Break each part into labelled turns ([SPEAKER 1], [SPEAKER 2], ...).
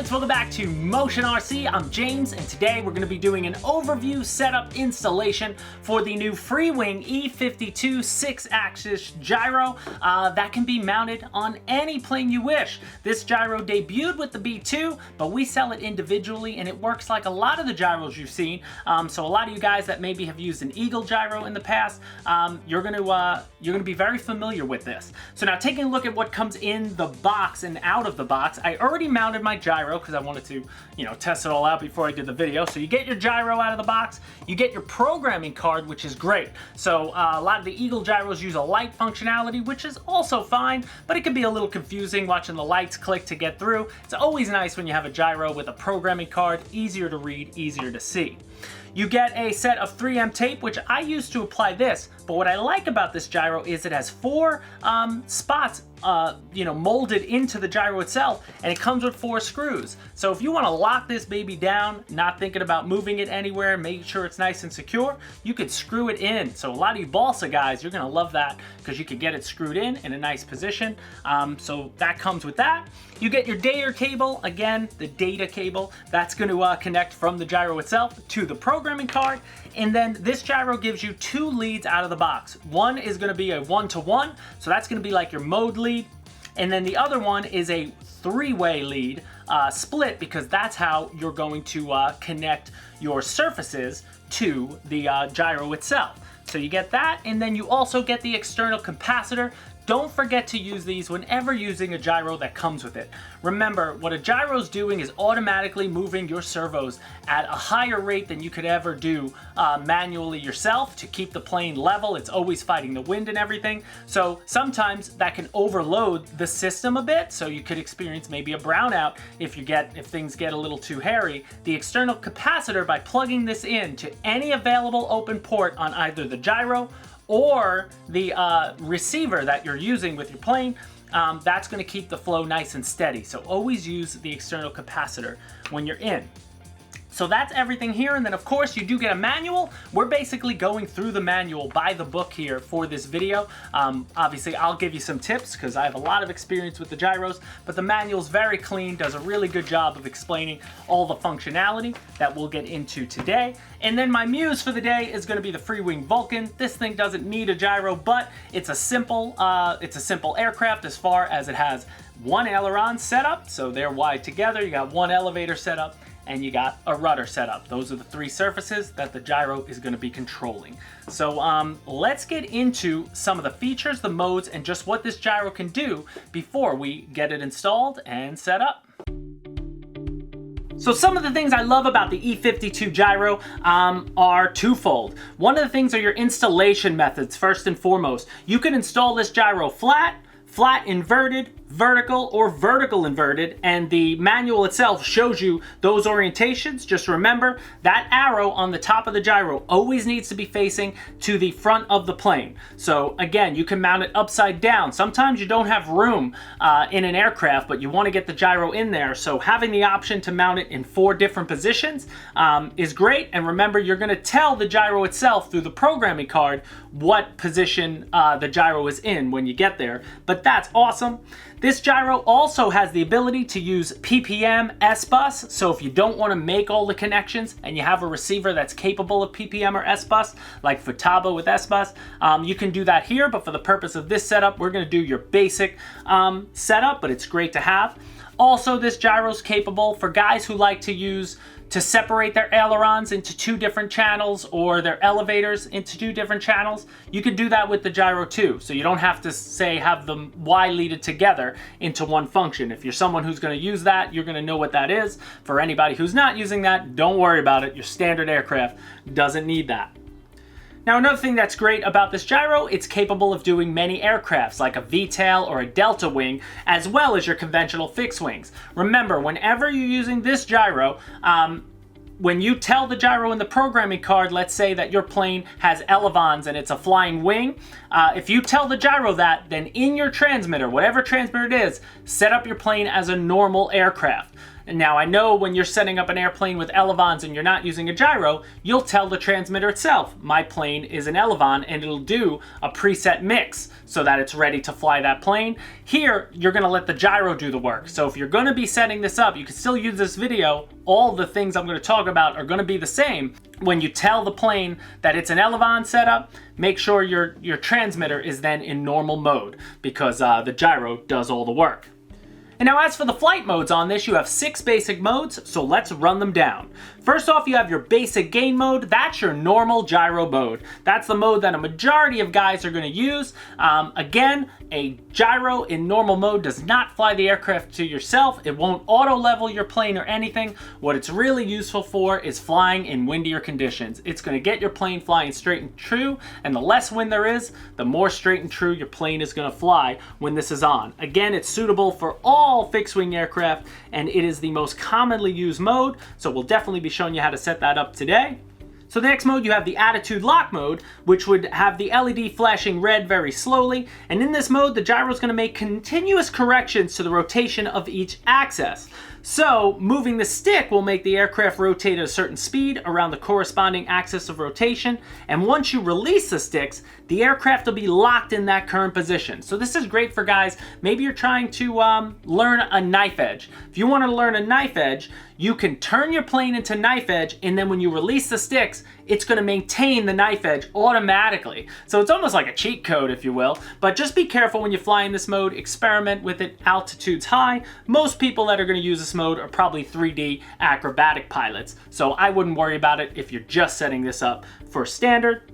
[SPEAKER 1] pilots, welcome back to Motion RC. I'm James, and today we're going to be doing an overview setup installation for the new Freewing E52 6-axis gyro that can be mounted on any plane you wish. This gyro debuted with the B2, but we sell it individually, and it works like a lot of the gyros you've seen. So a lot of you guys that maybe have used an Eagle gyro in the past, you're going to be very familiar with this. So now taking a look at what comes in the box and out of the box, I already mounted my gyro because I wanted to, test it all out before I did the video. So you get your gyro out of the box, you get your programming card, which is great. So a lot of the Eagle gyros use a light functionality, which is also fine, but it can be a little confusing watching the lights click to get through. It's always nice when you have a gyro with a programming card, easier to read, easier to see. You get a set of 3M tape, which I use to apply this, but what I like about this gyro is it has 4 spots molded into the gyro itself, and it comes with 4 screws. So if you want to lock this baby down, not thinking about moving it anywhere, make sure it's nice and secure, you could screw it in. So a lot of you balsa guys, you're going to love that because you could get it screwed in a nice position. So that comes with that. You get your data cable, again, the data cable, that's going to connect from the gyro itself to the programming card. And then this gyro gives you 2 leads out of the box. One is going to be a 1-to-1, so that's going to be like your mode lead. And then the other one is a 3-way lead split, because that's how you're going to connect your surfaces to the gyro itself. So you get that, and then you also get the external capacitor. Don't forget to use these whenever using a gyro that comes with it. Remember, what a gyro is doing is automatically moving your servos at a higher rate than you could ever do manually yourself to keep the plane level. It's always fighting the wind and everything. So sometimes that can overload the system a bit, so you could experience maybe a brownout if things get a little too hairy. The external capacitor, by plugging this in to any available open port on either the gyro or the receiver that you're using with your plane, that's going to keep the flow nice and steady. So always use the external capacitor when you're in. So that's everything here, and then of course you do get a manual. We're basically going through the manual by the book here for this video. Obviously I'll give you some tips because I have a lot of experience with the gyros, but the manual's very clean, does a really good job of explaining all the functionality that we'll get into today. And then my muse for the day is going to be the Freewing Vulcan. This thing doesn't need a gyro, but it's a simple aircraft as far as it has one aileron set up, so they're wide together. You got one elevator set up, and you got a rudder setup. Those are the 3 surfaces that the gyro is going to be controlling. So let's get into some of the features, the modes, and just what this gyro can do before we get it installed and set up. So some of the things I love about the E52 gyro are twofold. One of the things are your installation methods, first and foremost. You can install this gyro flat inverted, vertical, or vertical inverted, and the manual itself shows you those orientations. Just remember that arrow on the top of the gyro always needs to be facing to the front of the plane. So again, you can mount it upside down. Sometimes you don't have room in an aircraft, but you want to get the gyro in there. So having the option to mount it in 4 different positions is great. And remember, you're going to tell the gyro itself through the programming card what position the gyro is in when you get there. But that's awesome. This gyro also has the ability to use PPM S-Bus, so if you don't want to make all the connections and you have a receiver that's capable of PPM or S-Bus, like Futaba with S-Bus, you can do that here, but for the purpose of this setup, we're going to do your basic setup, but it's great to have. Also, this gyro is capable for guys who like to separate their ailerons into 2 different channels, or their elevators into 2 different channels. You could do that with the gyro too, so you don't have to have them Y-leaded together into one function. If you're someone who's going to use that, you're going to know what that is. For anybody who's not using that, don't worry about it. Your standard aircraft doesn't need that. Now, another thing that's great about this gyro, it's capable of doing many aircrafts like a V-tail or a delta wing, as well as your conventional fixed wings. Remember, whenever you're using this gyro, when you tell the gyro in the programming card, let's say that your plane has elevons and it's a flying wing, if you tell the gyro that, then in your transmitter, whatever transmitter it is, set up your plane as a normal aircraft. Now I know when you're setting up an airplane with elevons and you're not using a gyro, you'll tell the transmitter itself, my plane is an elevon, and it'll do a preset mix so that it's ready to fly that plane. Here, you're gonna let the gyro do the work. So if you're gonna be setting this up, you can still use this video. All the things I'm gonna talk about are gonna be the same. When you tell the plane that it's an elevon setup, make sure your transmitter is then in normal mode, because the gyro does all the work. And now as for the flight modes on this, you have 6 basic modes, so let's run them down. First off, you have your basic gain mode. That's your normal gyro mode. That's the mode that a majority of guys are going to use. Again, a gyro in normal mode does not fly the aircraft to yourself. It won't auto level your plane or anything. What it's really useful for is flying in windier conditions. It's going to get your plane flying straight and true, and the less wind there is, the more straight and true your plane is going to fly when this is on. Again, it's suitable for all fixed-wing aircraft, and it is the most commonly used mode, so we'll definitely be showing you how to set that up today. So the next mode, you have the attitude lock mode, which would have the LED flashing red very slowly, and in this mode the gyro is going to make continuous corrections to the rotation of each axis. So moving the stick will make the aircraft rotate at a certain speed around the corresponding axis of rotation, and once you release the sticks, the aircraft will be locked in that current position. So this is great for guys, maybe you're trying to learn a knife edge. If you want to learn a knife edge, you can turn your plane into knife edge, and then when you release the sticks, it's going to maintain the knife edge automatically. So it's almost like a cheat code, if you will, but just be careful when you fly in this mode. Experiment with it altitudes high. Most people that are going to use this mode are probably 3D acrobatic pilots, so I wouldn't worry about it if you're just setting this up for standard.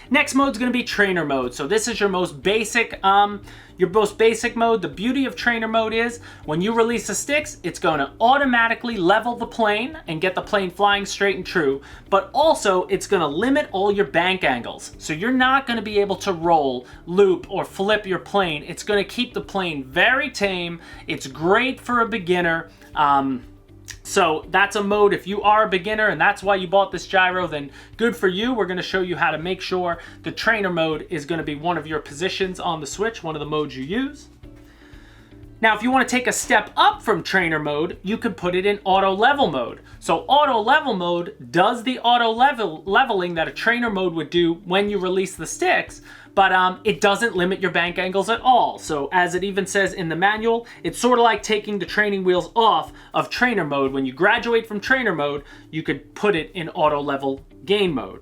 [SPEAKER 1] Next mode is going to be trainer mode. So this is your most basic mode. The beauty of trainer mode is when you release the sticks, it's going to automatically level the plane and get the plane flying straight and true, but also it's going to limit all your bank angles. So you're not going to be able to roll, loop, or flip your plane. It's going to keep the plane very tame. It's great for a beginner. So that's a mode if you are a beginner and that's why you bought this gyro, then good for you. We're going to show you how to make sure the trainer mode is going to be one of your positions on the switch, one of the modes you use. Now, if you want to take a step up from trainer mode, you could put it in auto level mode. So auto level mode does the auto leveling that a trainer mode would do when you release the sticks, but it doesn't limit your bank angles at all. So as it even says in the manual, it's sort of like taking the training wheels off of trainer mode. When you graduate from trainer mode, you could put it in auto level gain mode.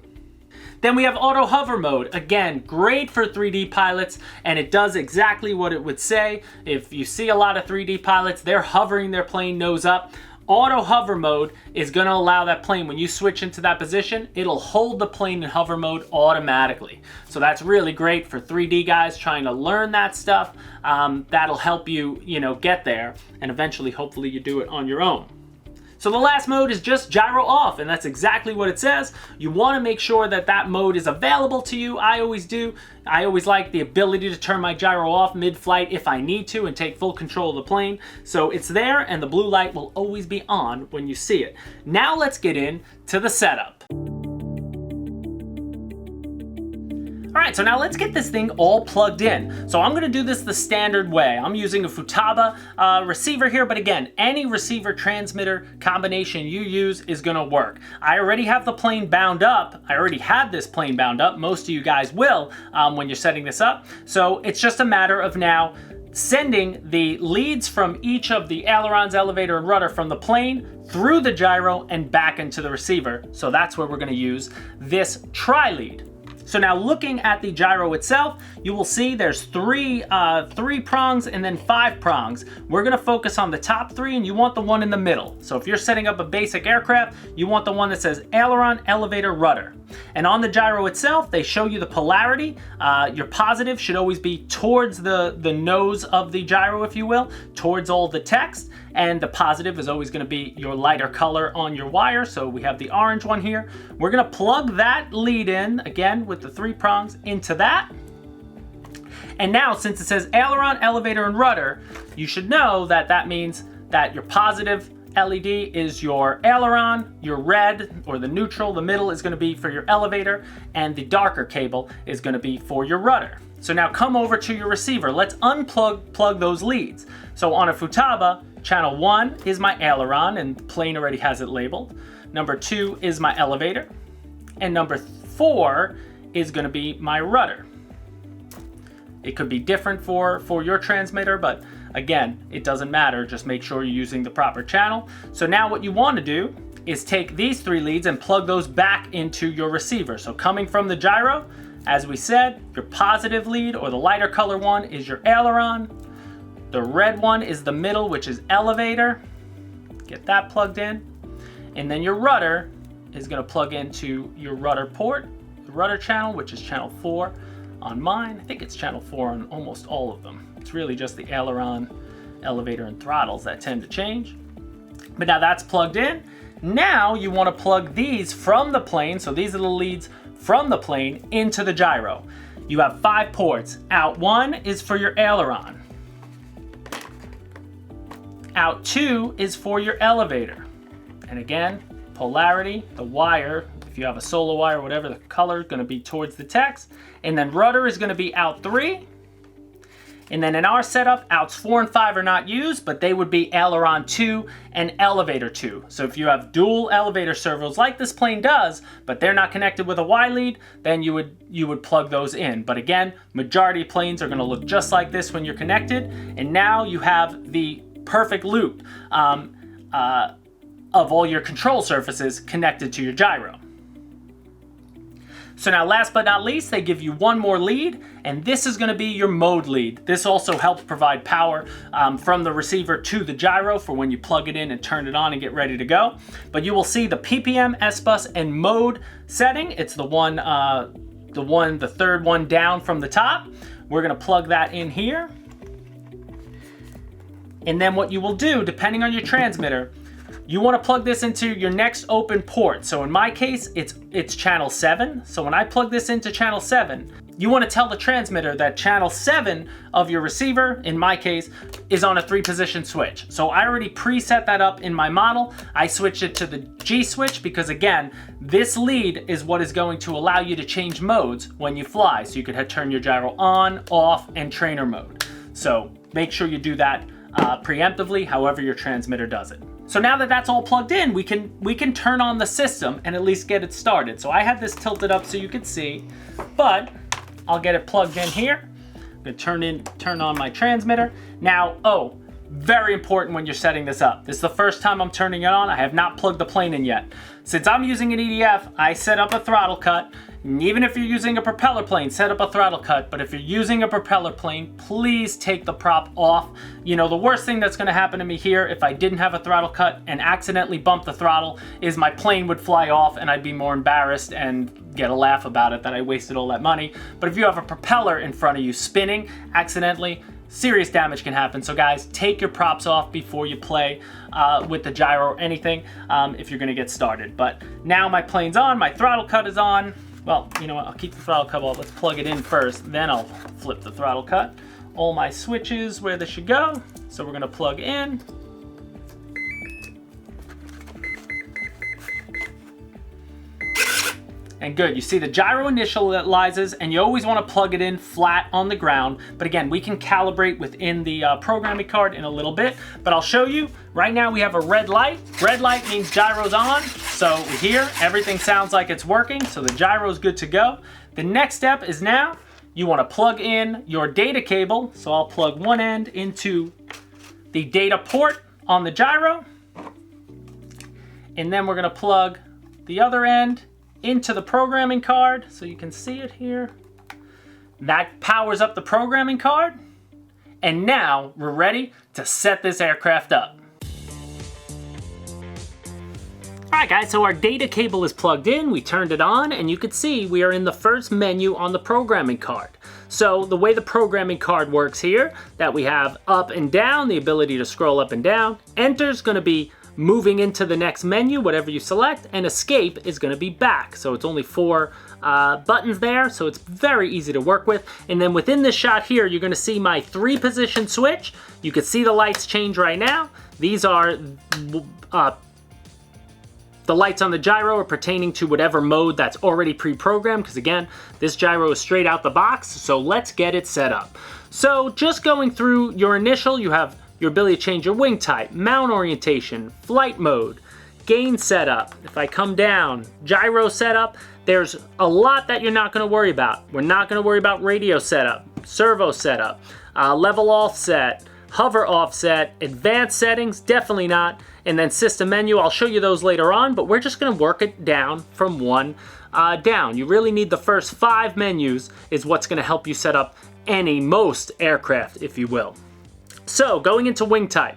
[SPEAKER 1] Then we have auto hover mode. Again, great for 3D pilots, and it does exactly what it would say. If you see a lot of 3D pilots, they're hovering their plane nose up. Auto hover mode is going to allow that plane, when you switch into that position, it'll hold the plane in hover mode automatically. So that's really great for 3D guys trying to learn that stuff. That'll help you, get there, and eventually, hopefully, you do it on your own. So the last mode is just gyro off, and that's exactly what it says. You want to make sure that that mode is available to you. I always do. I always like the ability to turn my gyro off mid-flight if I need to and take full control of the plane. So it's there, and the blue light will always be on when you see it. Now let's get into the setup. All right, so now let's get this thing all plugged in. So I'm gonna do this the standard way. I'm using a Futaba receiver here, but again, any receiver transmitter combination you use is gonna work. I already have the plane bound up. I already had this plane bound up. Most of you guys will when you're setting this up. So it's just a matter of now sending the leads from each of the ailerons, elevator, and rudder from the plane through the gyro and back into the receiver. So that's where we're gonna use this tri-lead. So now looking at the gyro itself, you will see there's three prongs and then 5 prongs. We're gonna focus on the top 3, and you want the one in the middle. So if you're setting up a basic aircraft, you want the one that says aileron, elevator, rudder. And on the gyro itself, they show you the polarity. Your positive should always be towards the nose of the gyro, if you will, towards all the text. And the positive is always gonna be your lighter color on your wire. So we have the orange one here. We're gonna plug that lead in, again, with the 3 prongs into that. And now, since it says aileron, elevator, and rudder, you should know that that means that your positive LED is your aileron, your red or the neutral, the middle is gonna be for your elevator, and the darker cable is gonna be for your rudder. So now come over to your receiver. Let's plug those leads. So on a Futaba, channel 1 is my aileron, and the plane already has it labeled. Number 2 is my elevator. And number 4 is going to be my rudder. It could be different for your transmitter, but again, it doesn't matter. Just make sure you're using the proper channel. So now what you want to do is take these 3 leads and plug those back into your receiver. So coming from the gyro, as we said, your positive lead, or the lighter color one, is your aileron. The red one is the middle, which is elevator. Get that plugged in. And then your rudder is going to plug into your rudder port, the rudder channel, which is channel 4 on mine. I think it's channel 4 on almost all of them. It's really just the aileron, elevator, and throttles that tend to change. But now that's plugged in. Now you want to plug these from the plane, so these are the leads from the plane into the gyro. You have 5 ports. Out 1 is for your aileron. Out 2 is for your elevator. And again, polarity, the wire, if you have a solar wire, whatever the color, is going to be towards the text. And then rudder is going to be out 3. And then in our setup, outs 4 and 5 are not used, but they would be aileron 2 and elevator 2. So if you have dual elevator servos like this plane does, but they're not connected with a Y lead, then you would plug those in. But again, majority of planes are going to look just like this when you're connected. And now you have the perfect loop of all your control surfaces connected to your gyro. So now last but not least, they give you one more lead, and this is going to be your mode lead. This also helps provide power from the receiver to the gyro for when you plug it in and turn it on and get ready to go. But you will see the PPM, S-bus, and mode setting. It's the third one down from the top. We're going to plug that in here. And then what you will do, depending on your transmitter, you want to plug this into your next open port. So in my case, it's channel 7. So when I plug this into channel 7, you want to tell the transmitter that channel 7 of your receiver, in my case, is on a 3-position switch. So I already preset that up in my model. I switched it to the G switch because, again, this lead is what is going to allow you to change modes when you fly. So you could turn your gyro on, off, and trainer mode. So make sure you do that preemptively, however your transmitter does it. So now that that's all plugged in, we can turn on the system and at least get it started. So I have this tilted up so you can see, but I'll get it plugged in here. I'm gonna turn on my transmitter. Now, very important when you're setting this up. This is the first time I'm turning it on. I have not plugged the plane in yet. Since I'm using an EDF, I set up a throttle cut. And even if you're using a propeller plane, set up a throttle cut. But if you're using a propeller plane, please take the prop off. You know, the worst thing that's gonna happen to me here if I didn't have a throttle cut and accidentally bump the throttle is my plane would fly off and I'd be more embarrassed and get a laugh about it that I wasted all that money. But if you have a propeller in front of you spinning accidentally, serious damage can happen. So guys, take your props off before you play with the gyro or anything if you're gonna get started. But now my plane's on, my throttle cut is on. Well, you know what, I'll keep the throttle cut off. Let's plug it in first, then I'll flip the throttle cut. All my switches where they should go. So we're gonna plug in. And good, you see the gyro initializes, and you always want to plug it in flat on the ground. But again, we can calibrate within the programming card in a little bit. But I'll show you, right now we have a red light. Red light means gyro's on. So here, everything sounds like it's working. So the gyro's good to go. The next step is now, you want to plug in your data cable. So I'll plug one end into the data port on the gyro. And then we're going to plug the other end into the programming card, so you can see it here. That powers up the programming card, and now we're ready to set this aircraft up. Alright guys, so our data cable is plugged in, we turned it on, and you can see we are in the first menu on the programming card. So the way the programming card works here, that we have up and down, the ability to scroll up and down. Enter is going to be moving into the next menu, whatever you select, and escape is going to be back. So it's only 4 buttons there, so it's very easy to work with. And then within this shot here, you're going to see my 3-position switch. You can see the lights change right now. These are the lights on the gyro are pertaining to whatever mode that's already pre-programmed, because again, this gyro is straight out the box, so let's get it set up. So just going through your initial, you have your ability to change your wing type, mount orientation, flight mode, gain setup. If I come down, gyro setup, there's a lot that you're not going to worry about. We're not going to worry about radio setup, servo setup, level offset, hover offset, advanced settings, definitely not, and then system menu. I'll show you those later on, but we're just going to work it down from one down. You really need the first 5 menus is what's going to help you set up most aircraft, if you will. So going into wing type,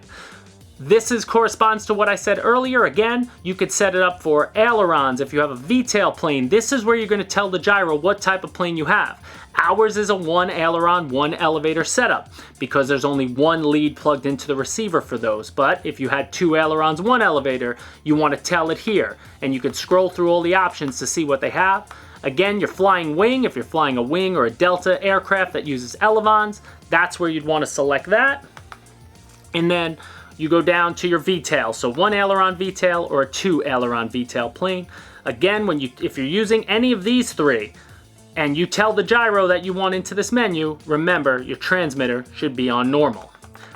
[SPEAKER 1] this corresponds to what I said earlier. Again, you could set it up for ailerons if you have a V-tail plane. This is where you're going to tell the gyro what type of plane you have. Ours is a 1 aileron, 1 elevator setup because there's only 1 lead plugged into the receiver for those. But if you had 2 ailerons, 1 elevator, you want to tell it here. And you could scroll through all the options to see what they have. Again, you're flying wing. If you're flying a wing or a Delta aircraft that uses elevons, that's where you'd want to select that. And then you go down to your V-tail. So 1 aileron V-tail or a 2 aileron V-tail plane. Again, if you're using any of these 3, and you tell the gyro that you want into this menu, remember your transmitter should be on normal.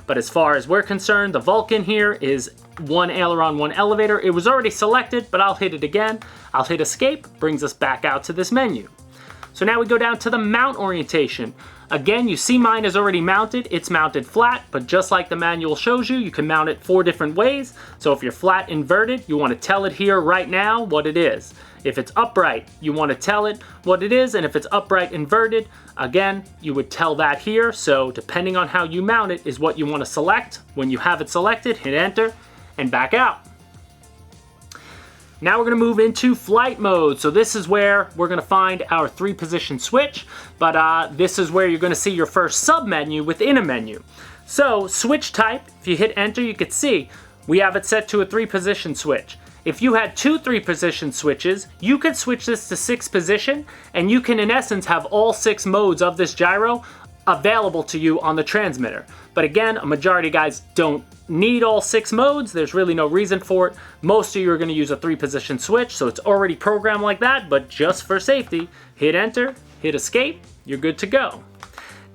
[SPEAKER 1] But as far as we're concerned, the Vulcan here is 1 aileron, 1 elevator. It was already selected, but I'll hit it again. I'll hit escape, brings us back out to this menu. So now we go down to the mount orientation. Again, you see mine is already mounted. It's mounted flat, but just like the manual shows you, you can mount it 4 different ways. So if you're flat inverted, you want to tell it here right now what it is. If it's upright, you want to tell it what it is, and if it's upright inverted, again, you would tell that here. So depending on how you mount it is what you want to select. When you have it selected, hit enter and back out. Now we're going to move into flight mode. So this is where we're going to find our 3-position switch, but this is where you're going to see your first sub-menu within a menu. So switch type, if you hit enter, you can see we have it set to a 3-position switch. If you had 2 3-position switches, you could switch this to 6 position, and you can in essence have all 6 modes of this gyro available to you on the transmitter. But again, a majority of guys don't need all 6 modes. There's really no reason for it. Most of you are going to use a 3-position switch, so it's already programmed like that, but just for safety, hit enter, hit escape, you're good to go.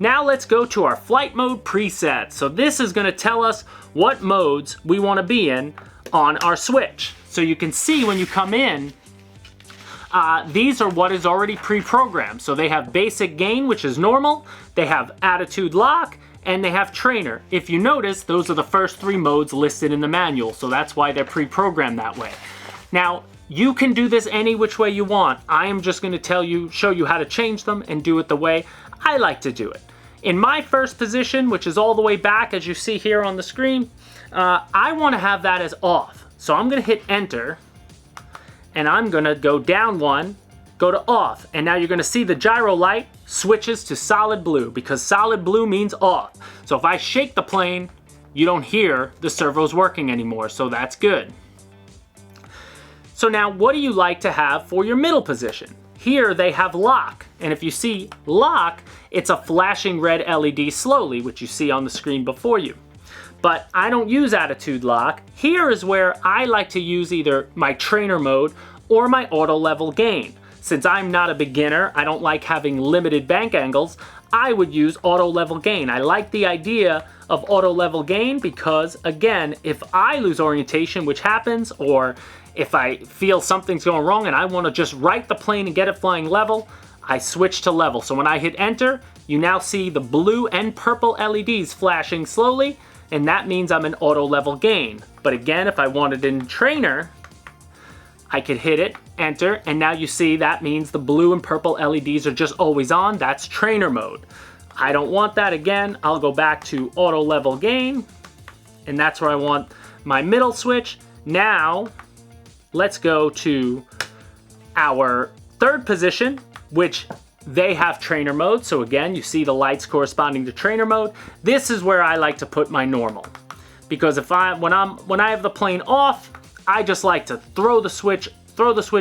[SPEAKER 1] Now let's go to our flight mode preset. So this is going to tell us what modes we want to be in on our switch. So you can see when you come in, these are what is already pre-programmed. So they have basic gain, which is normal. They have attitude lock, and they have trainer. If you notice, those are the first 3 modes listed in the manual. So that's why they're pre-programmed that way. Now, you can do this any which way you want. I am just going to show you how to change them and do it the way I like to do it. In my first position, which is all the way back, as you see here on the screen, I want to have that as off. So I'm going to hit enter, and I'm going to go down 1, go to off, and now you're going to see the gyro light switches to solid blue because solid blue means off. So if I shake the plane, you don't hear the servos working anymore, so that's good. So now what do you like to have for your middle position? Here they have lock, and if you see lock, it's a flashing red LED slowly, which you see on the screen before you. But I don't use attitude lock. Here is where I like to use either my trainer mode or my auto level gain. Since I'm not a beginner, I don't like having limited bank angles, I would use auto level gain. I like the idea of auto level gain because, again, if I lose orientation, which happens, or if I feel something's going wrong and I want to just right the plane and get it flying level, I switch to level. So when I hit enter, you now see the blue and purple LEDs flashing slowly, and that means I'm in auto level gain. But again, if I wanted in trainer, I could hit it, enter, and now you see that means the blue and purple LEDs are just always on. That's trainer mode. I don't want that. Again, I'll go back to auto level gain, and that's where I want my middle switch. Now, let's go to our 3rd position, which they have trainer mode. So again, you see the lights corresponding to trainer mode. This is where I like to put my normal, because when I have the plane off, I just like to throw the switch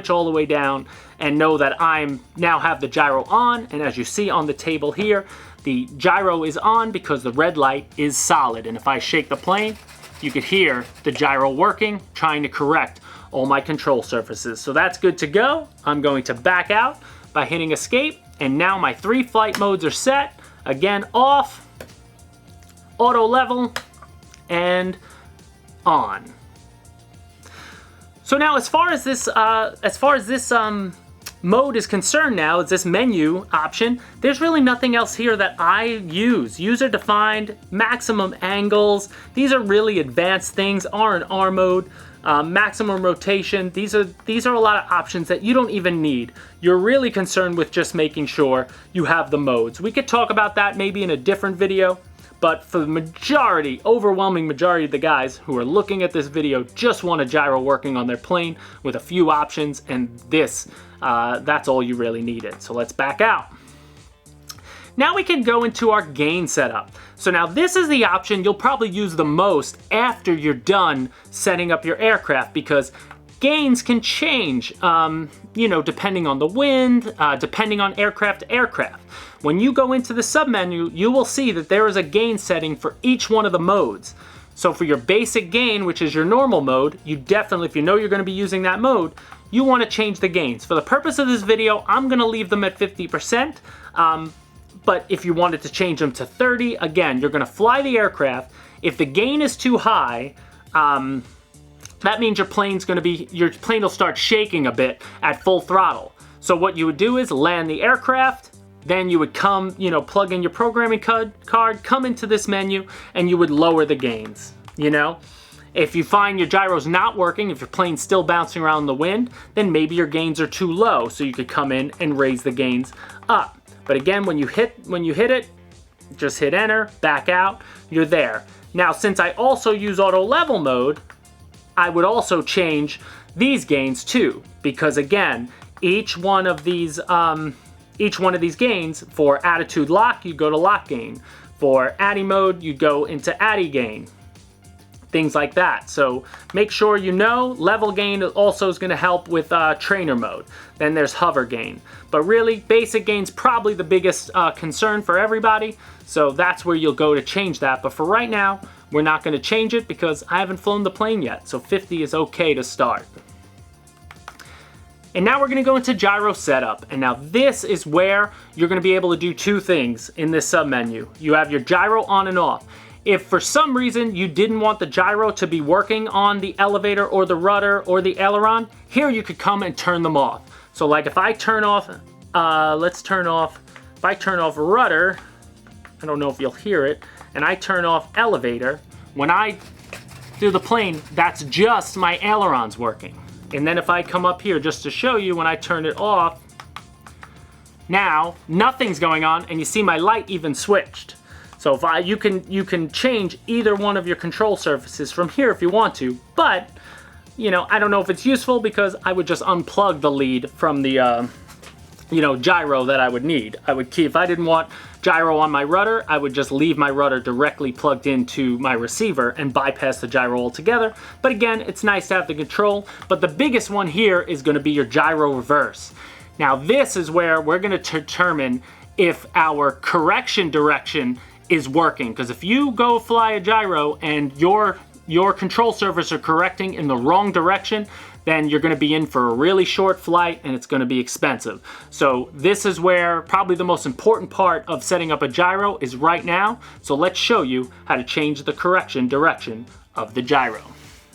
[SPEAKER 1] all the way down and know that I'm now have the gyro on. And as you see on the table here, the gyro is on because the red light is solid. And if I shake the plane, you could hear the gyro working, trying to correct all my control surfaces. So that's good to go. I'm going to back out by hitting escape. And now my 3 flight modes are set. Again, off, auto level, and on. So now as far as this mode is concerned now, is this menu option, there's really nothing else here that I use. User defined, maximum angles, these are really advanced things, R and R mode, maximum rotation, these are a lot of options that you don't even need. You're really concerned with just making sure you have the modes. We could talk about that maybe in a different video, but for the majority, overwhelming majority of the guys who are looking at this video just want a gyro working on their plane with a few options, and this, that's all you really needed. So let's back out. Now we can go into our gain setup. So now this is the option you'll probably use the most after you're done setting up your aircraft, because gains can change, you know, depending on the wind, depending on aircraft to aircraft. When you go into the submenu, you will see that there is a gain setting for each one of the modes. So for your basic gain, which is your normal mode, you definitely, if you know you're going to be using that mode, you want to change the gains. For the purpose of this video, I'm going to leave them at 50%. But if you wanted to change them to 30, again, you're going to fly the aircraft. If the gain is too high, that means your plane will start shaking a bit at full throttle. So what you would do is land the aircraft, then you would come, you know, plug in your programming card, come into this menu, and you would lower the gains, you know? If you find your gyro's not working, if your plane's still bouncing around in the wind, then maybe your gains are too low, so you could come in and raise the gains up. But again, when you hit it, just hit enter, back out, you're there. Now, since I also use auto level mode, I would also change these gains too, because again, each one of these gains, for attitude lock, you go to lock gain. For ATTI mode, you go into ATTI gain. Things like that. So make sure you know level gain also is going to help with trainer mode. Then there's hover gain. But really, basic gain's probably the biggest concern for everybody. So that's where you'll go to change that. But for right now, we're not going to change it because I haven't flown the plane yet. So 50 is okay to start. And now we're going to go into gyro setup. And now this is where you're going to be able to do two things in this submenu. You have your gyro on and off. If for some reason you didn't want the gyro to be working on the elevator or the rudder or the aileron, here you could come and turn them off. So like if I turn off, if I turn off rudder, I don't know if you'll hear it, and I turn off elevator, when I do the plane, that's just my ailerons working. And then if I come up here just to show you when I turn it off, now nothing's going on, and you see my light even switched. So if you can change either one of your control surfaces from here if you want to, but you know, I don't know if it's useful because I would just unplug the lead from the you know, gyro that I would need. I would keep, if I didn't want gyro on my rudder, I would just leave my rudder directly plugged into my receiver and bypass the gyro altogether. But again, it's nice to have the control. But the biggest one here is going to be your gyro reverse. Now this is where we're going to determine if our correction direction is working, because if you go fly a gyro and your control surface are correcting in the wrong direction, then you're going to be in for a really short flight and it's going to be expensive. So this is where probably the most important part of setting up a gyro is right now. So let's show you how to change the correction direction of the gyro.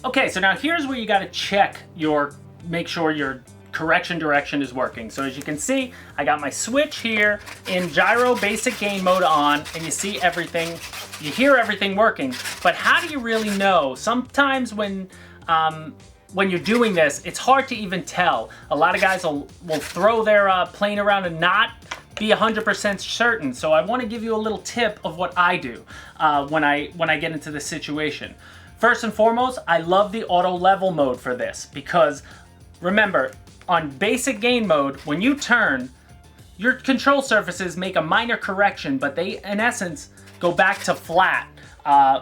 [SPEAKER 1] Okay, so now here's where you got to make sure your correction direction is working. So as you can see, I got my switch here in gyro basic gain mode on, and you see everything, you hear everything working. But how do you really know? Sometimes when you're doing this, it's hard to even tell. A lot of guys will throw their plane around and not be 100% certain. So I want to give you a little tip of what I do when I get into this situation. First and foremost, I love the auto level mode for this, because remember, on basic gain mode, when you turn, your control surfaces make a minor correction, but they, in essence, go back to flat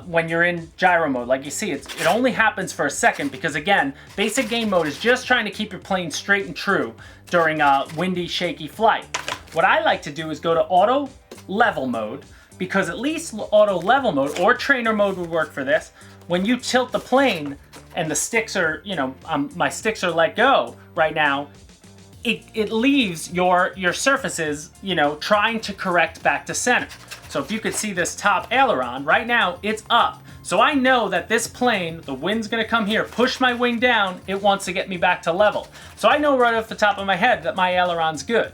[SPEAKER 1] when you're in gyro mode. Like you see, it only happens for a second because, again, basic gain mode is just trying to keep your plane straight and true during a windy, shaky flight. What I like to do is go to auto level mode, because at least auto level mode or trainer mode would work for this. When you tilt the plane and the sticks are, you know, my sticks are let go right now, it leaves your surfaces, you know, trying to correct back to center. So if you could see this top aileron, right now it's up. So I know that this plane, the wind's gonna come here, push my wing down, it wants to get me back to level. So I know right off the top of my head that my aileron's good,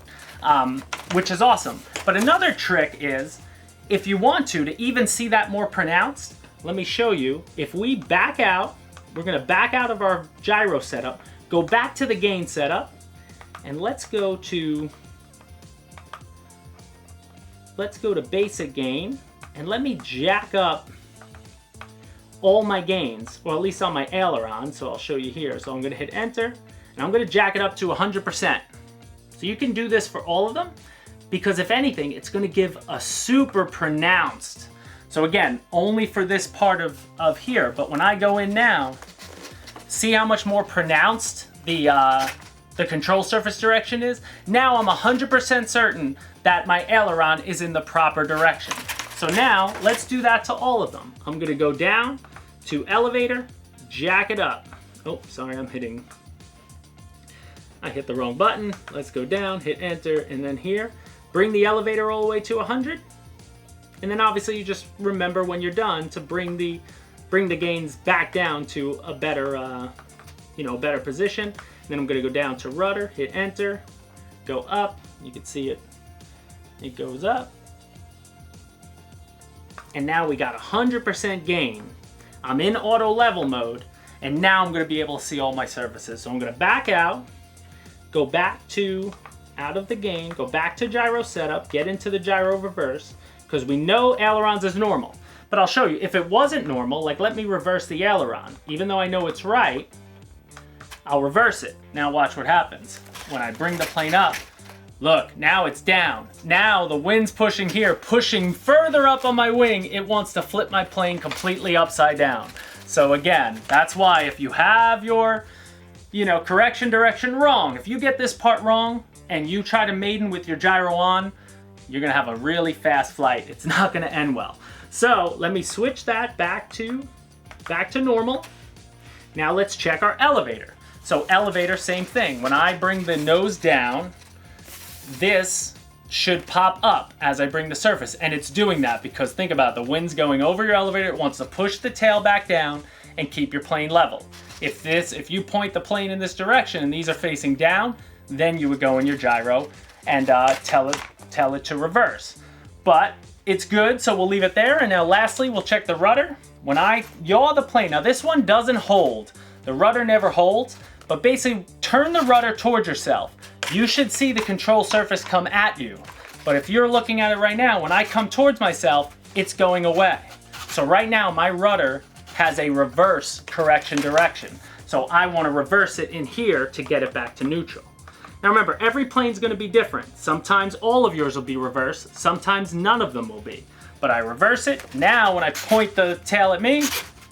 [SPEAKER 1] which is awesome. But another trick is, if you want to even see that more pronounced, let me show you. If we back out, we're gonna back out of our gyro setup, go back to the gain setup, and let's go to basic gain, and let me jack up all my gains, or at least on my aileron, so I'll show you here. So I'm gonna hit enter, and I'm gonna jack it up to 100%. So you can do this for all of them, because if anything, it's gonna give a super pronounced. So again, only for this part of here, but when I go in now, see how much more pronounced the control surface direction is? Now I'm 100% certain that my aileron is in the proper direction. So now, let's do that to all of them. I'm gonna go down to elevator, jack it up. Oh, sorry, I hit the wrong button. Let's go down, hit enter, and then here, bring the elevator all the way to 100. And then obviously you just remember when you're done to bring the gains back down to a better, better position. And then I'm gonna go down to rudder, hit enter, go up. You can see it goes up. And now we got 100% gain. I'm in auto level mode, and now I'm gonna be able to see all my surfaces. So I'm gonna back out, go back to, out of the gain, go back to gyro setup, get into the gyro reverse, because we know ailerons is normal. But I'll show you, if it wasn't normal, like let me reverse the aileron. Even though I know it's right, I'll reverse it. Now watch what happens. When I bring the plane up, look, now it's down. Now the wind's pushing here, pushing further up on my wing. It wants to flip my plane completely upside down. So again, that's why if you have your, correction direction wrong, if you get this part wrong and you try to maiden with your gyro on, you're gonna have a really fast flight. It's not gonna end well. So let me switch that back to normal. Now let's check our elevator. So elevator, same thing. When I bring the nose down, this should pop up as I bring the surface, and it's doing that because think about it, the wind's going over your elevator, it wants to push the tail back down and keep your plane level. If you point the plane in this direction and these are facing down, then you would go in your gyro and tell it to reverse. But it's good, so we'll leave it there. And now lastly, we'll check the rudder. When I yaw the plane, now this one doesn't hold. The rudder never holds, but basically turn the rudder towards yourself. You should see the control surface come at you. But if you're looking at it right now, when I come towards myself, it's going away. So right now, my rudder has a reverse correction direction. So I want to reverse it in here to get it back to neutral. Now remember, every plane's gonna be different. Sometimes all of yours will be reversed, sometimes none of them will be. But I reverse it. Now when I point the tail at me,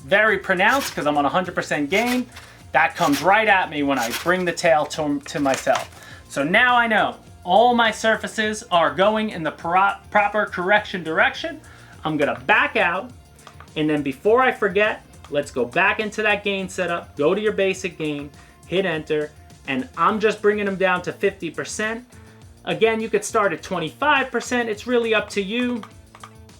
[SPEAKER 1] very pronounced because I'm on 100% gain, that comes right at me when I bring the tail to myself. So now I know all my surfaces are going in the proper correction direction. I'm gonna back out, and then before I forget, let's go back into that gain setup, go to your basic gain, hit enter, and I'm just bringing them down to 50%. Again, you could start at 25%, it's really up to you,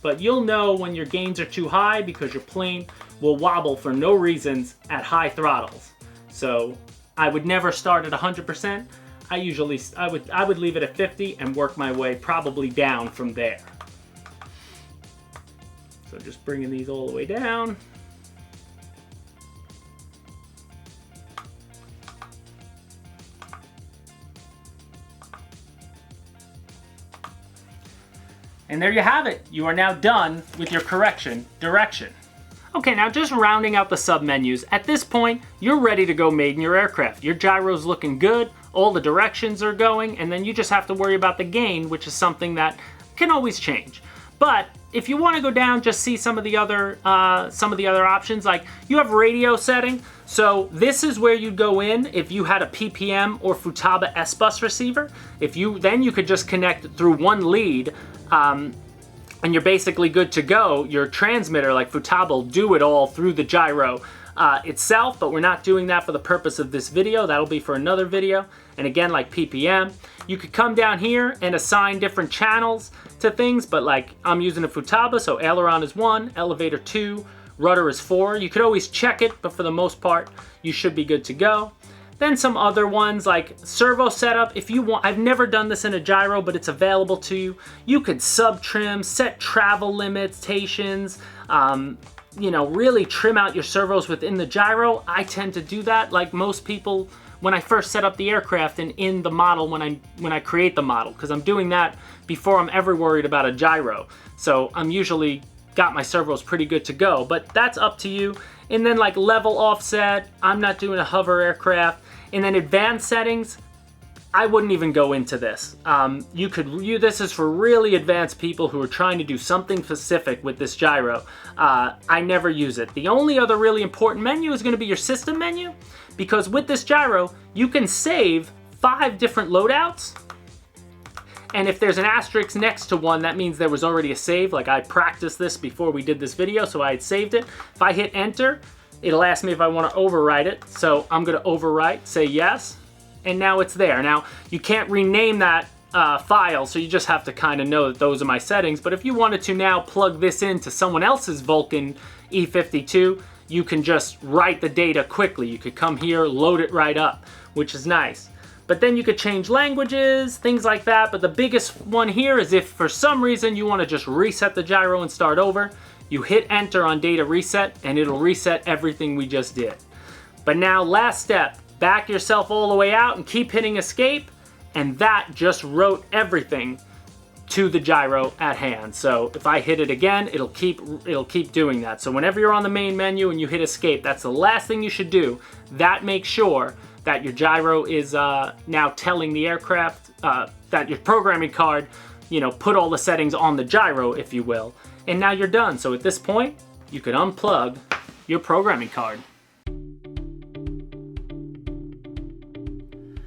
[SPEAKER 1] but you'll know when your gains are too high because your plane will wobble for no reasons at high throttles. So I would never start at 100%. I would leave it at 50 and work my way probably down from there. So just bringing these all the way down. And there you have it. You are now done with your correction direction. Okay, now just rounding out the sub-menus. At this point, you're ready to go maiden your aircraft. Your gyro's looking good, all the directions are going, and then you just have to worry about the gain, which is something that can always change. But if you want to go down, just see some of the other options. Like you have radio setting. So this is where you'd go in if you had a PPM or Futaba S-Bus receiver. Then you could just connect through one lead, and you're basically good to go. Your transmitter, like Futaba, will do it all through the gyro itself, but we're not doing that for the purpose of this video. That'll be for another video. and again, like PPM. You could come down here and assign different channels to things, but like I'm using a Futaba, so aileron is 1, elevator 2, rudder is 4. You could always check it, but for the most part, you should be good to go. Then some other ones like servo setup. If you want, I've never done this in a gyro, but it's available to you. You could sub-trim, set travel limitations, you know, really trim out your servos within the gyro. I tend to do that like most people when I first set up the aircraft and in the model when I create the model, because I'm doing that before I'm ever worried about a gyro. So I'm usually got my servos pretty good to go, but that's up to you. And then like level offset, I'm not doing a hover aircraft. And then advanced settings, I wouldn't even go into this. This is for really advanced people who are trying to do something specific with this gyro. I never use it. The only other really important menu is gonna be your system menu, because with this gyro, you can save 5 different loadouts. And if there's an asterisk next to one, that means there was already a save. Like I practiced this before we did this video, so I had saved it. If I hit enter, it'll ask me if I want to overwrite it. So I'm going to overwrite, say yes, and now it's there. Now, you can't rename that file, so you just have to kind of know that those are my settings. But if you wanted to now plug this into someone else's Vulcan E52, you can just write the data quickly. You could come here, load it right up, which is nice. But then you could change languages, things like that. But the biggest one here is if for some reason you want to just reset the gyro and start over, you hit enter on data reset and it'll reset everything we just did. But now last step, back yourself all the way out and keep hitting escape, and that just wrote everything to the gyro at hand. So if I hit it again, it'll keep doing that. So whenever you're on the main menu and you hit escape, that's the last thing you should do. That makes sure that your gyro is now telling the aircraft that your programming card, you know, put all the settings on the gyro, if you will. And now you're done. So at this point, you could unplug your programming card.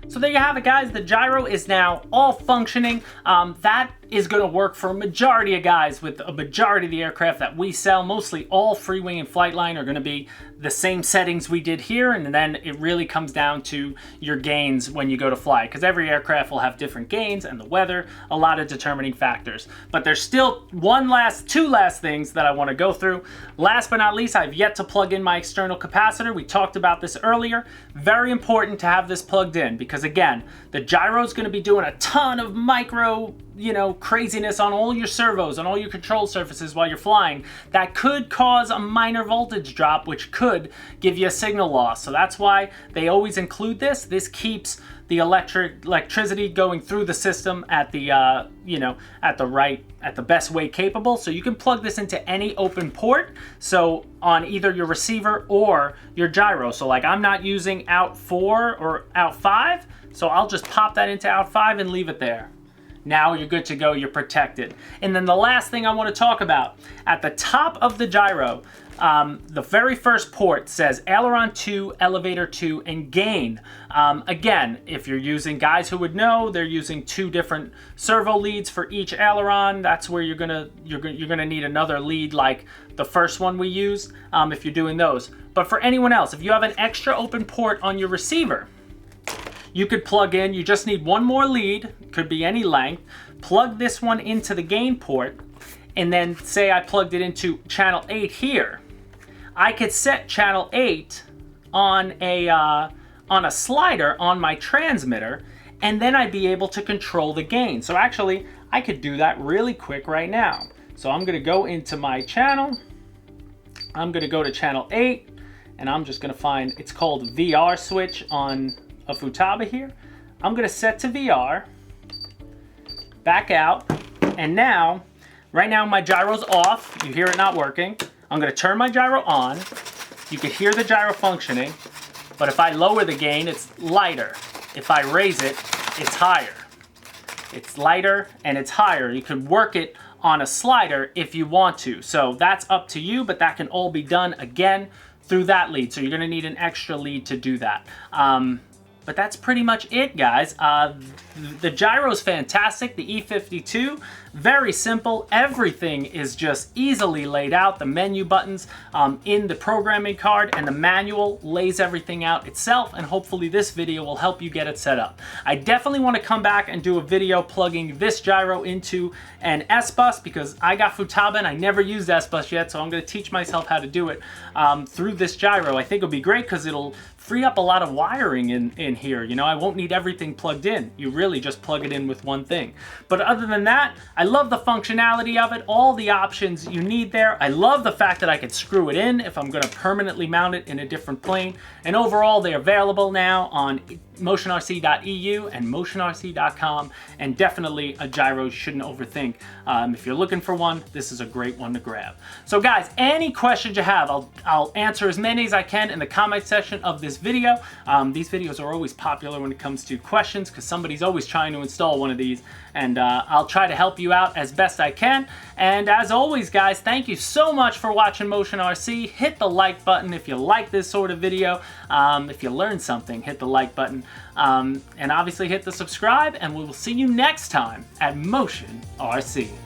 [SPEAKER 1] So there you have it, guys. The gyro is now all functioning. That is going to work for a majority of guys with a majority of the aircraft that we sell. Mostly all Freewing and Flightline are going to be the same settings we did here, and then it really comes down to your gains when you go to fly, because every aircraft will have different gains and the weather, a lot of determining factors. But there's still two last things that I want to go through. Last but not least, I've yet to plug in my external capacitor. We talked about this earlier. Very important to have this plugged in, because again, the gyro is going to be doing a ton of micro, you know, craziness on all your servos, on all your control surfaces while you're flying. That could cause a minor voltage drop, which could give you a signal loss. So that's why they always include this. This keeps the electricity going through the system at the you know, at the best way capable. So you can plug this into any open port, so on either your receiver or your gyro. So like I'm not using out 4 or out 5, so I'll just pop that into out 5 and leave it there. Now you're good to go, you're protected. And then the last thing I want to talk about, at the top of the gyro, the very first port says aileron 2, elevator 2, and gain. Again, if you're using, guys who would know, they're using 2 different servo leads for each aileron. That's where you're gonna need another lead like the first one we use, if you're doing those. But for anyone else, if you have an extra open port on your receiver, you could plug in, you just need one more lead, could be any length, plug this one into the gain port, and then say I plugged it into channel 8 here. I could set channel 8 on a slider on my transmitter, and then I'd be able to control the gain. So actually, I could do that really quick right now. So I'm gonna go into my channel, I'm gonna go to channel 8, and I'm just gonna find, it's called VR switch on a Futaba here. I'm gonna set to VR, back out, and now, right now my gyro's off. You hear it not working. I'm gonna turn my gyro on. You can hear the gyro functioning, but if I lower the gain, it's lighter. If I raise it, it's higher. It's lighter and it's higher. You could work it on a slider if you want to. So that's up to you, but that can all be done again through that lead. So you're gonna need an extra lead to do that. But that's pretty much it, guys. The gyro is fantastic. The E52, very simple. Everything is just easily laid out. The menu buttons in the programming card, and the manual lays everything out itself, and hopefully this video will help you get it set up. I definitely want to come back and do a video plugging this gyro into an S-Bus, because I got Futaba and I never used S-Bus yet, so I'm going to teach myself how to do it through this gyro. I think it'll be great because it'll free up a lot of wiring in here. You know, I won't need everything plugged in. You really just plug it in with one thing. But other than that, I love the functionality of it, all the options you need there. I love the fact that I could screw it in if I'm going to permanently mount it in a different plane. And overall, they're available now on motionrc.eu and motionrc.com, and definitely a gyro you shouldn't overthink. If you're looking for one, this is a great one to grab. So guys, any questions you have, I'll answer as many as I can in the comment section of this video. These videos are always popular when it comes to questions, because somebody's always trying to install one of these, and I'll try to help you out as best I can. And as always, guys, thank you so much for watching Motion RC. Hit the like button if you like this sort of video. If you learned something, hit the like button. And obviously hit the subscribe, and we will see you next time at Motion RC.